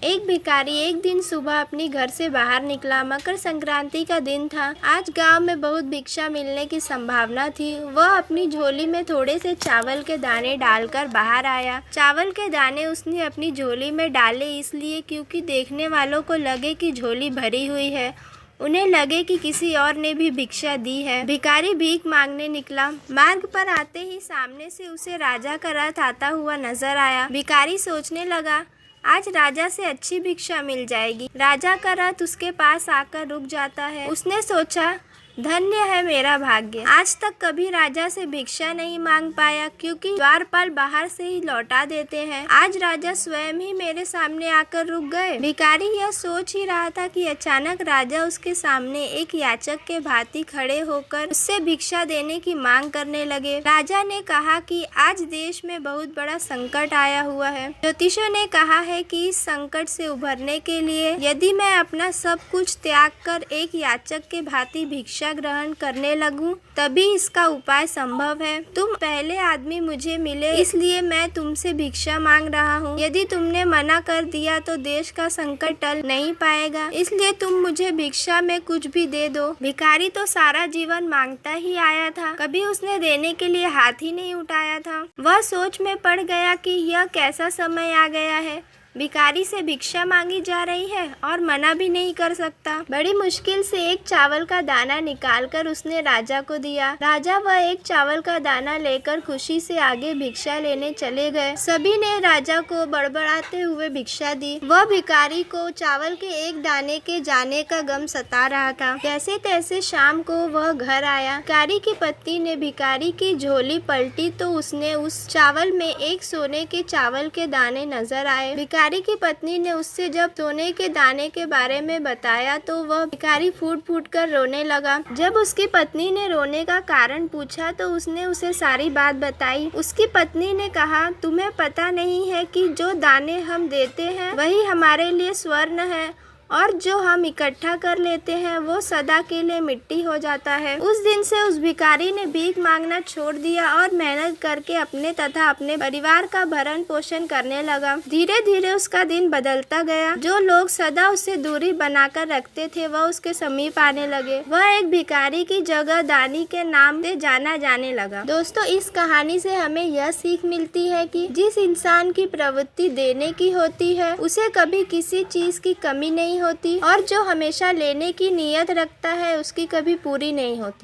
एक भिखारी एक दिन सुबह अपनी घर से बाहर निकला। मकर संक्रांति का दिन था। आज गांव में बहुत भिक्षा मिलने की संभावना थी। वह अपनी झोली में थोड़े से चावल के दाने डालकर बाहर आया। चावल के दाने उसने अपनी झोली में डाले इसलिए क्योंकि देखने वालों को लगे कि झोली भरी हुई है। उन्हें लगे कि किसी और ने भी भिक्षा दी है। भिखारी भीख मांगने निकला। मार्ग पर आते ही सामने से उसे राजा का रथ आता हुआ नजर आया। भिखारी सोचने लगा, आज राजा से अच्छी भिक्षा मिल जाएगी। राजा का रथ उसके पास आकर रुक जाता है। उसने सोचा, धन्य है मेरा भाग्य। आज तक कभी राजा से भिक्षा नहीं मांग पाया क्योंकि द्वारपाल बाहर से ही लौटा देते हैं। आज राजा स्वयं ही मेरे सामने आकर रुक गए। भिखारी यह सोच ही रहा था कि अचानक राजा उसके सामने एक याचक के भांति खड़े होकर उससे भिक्षा देने की मांग करने लगे। राजा ने कहा कि आज देश में बहुत बड़ा संकट आया हुआ है। ज्योतिषियों ने कहा है कि इस संकट से उभरने के लिए यदि मैं अपना सब कुछ त्याग कर एक याचक के भांति भिक्षा ग्रहण करने लगूं, तभी इसका उपाय संभव है। तुम पहले आदमी मुझे मिले इसलिए मैं तुमसे भिक्षा मांग रहा हूँ। यदि तुमने मना कर दिया तो देश का संकट टल नहीं पाएगा, इसलिए तुम मुझे भिक्षा में कुछ भी दे दो। भिखारी तो सारा जीवन मांगता ही आया था, कभी उसने देने के लिए हाथ ही नहीं उठाया था। वह सोच में पड़ गया कि यह कैसा समय आ गया है। भिखारी से भिक्षा मांगी जा रही है और मना भी नहीं कर सकता। बड़ी मुश्किल से एक चावल का दाना निकालकर उसने राजा को दिया। राजा वह एक चावल का दाना लेकर खुशी से आगे भिक्षा लेने चले गए। सभी ने राजा को बड़बड़ाते हुए भिक्षा दी। वह भिखारी को चावल के एक दाने के जाने का गम सता रहा था। जैसे तैसे शाम को वह घर आया। भिखारी की पत्नी ने भिखारी की झोली पलटी तो उसने उस चावल में एक सोने के चावल के दाने नजर आए। भिखारी की पत्नी ने उससे जब सोने के दाने के बारे में बताया तो वह भिखारी फूट फूट कर रोने लगा। जब उसकी पत्नी ने रोने का कारण पूछा तो उसने उसे सारी बात बताई। उसकी पत्नी ने कहा, तुम्हें पता नहीं है कि जो दाने हम देते हैं वही हमारे लिए स्वर्ण है और जो हम इकट्ठा कर लेते हैं वो सदा के लिए मिट्टी हो जाता है। उस दिन से उस भिखारी ने भीख मांगना छोड़ दिया और मेहनत करके अपने तथा अपने परिवार का भरण पोषण करने लगा। धीरे धीरे उसका दिन बदलता गया। जो लोग सदा उससे दूरी बनाकर रखते थे वह उसके समीप आने लगे। वह एक भिखारी की जगह दानी के नाम से जाना जाने लगा। दोस्तों, इस कहानी से हमें यह सीख मिलती है कि जिस इंसान की प्रवृत्ति देने की होती है उसे कभी किसी चीज की कमी नहीं होती और जो हमेशा लेने की नीयत रखता है उसकी कभी पूरी नहीं होती।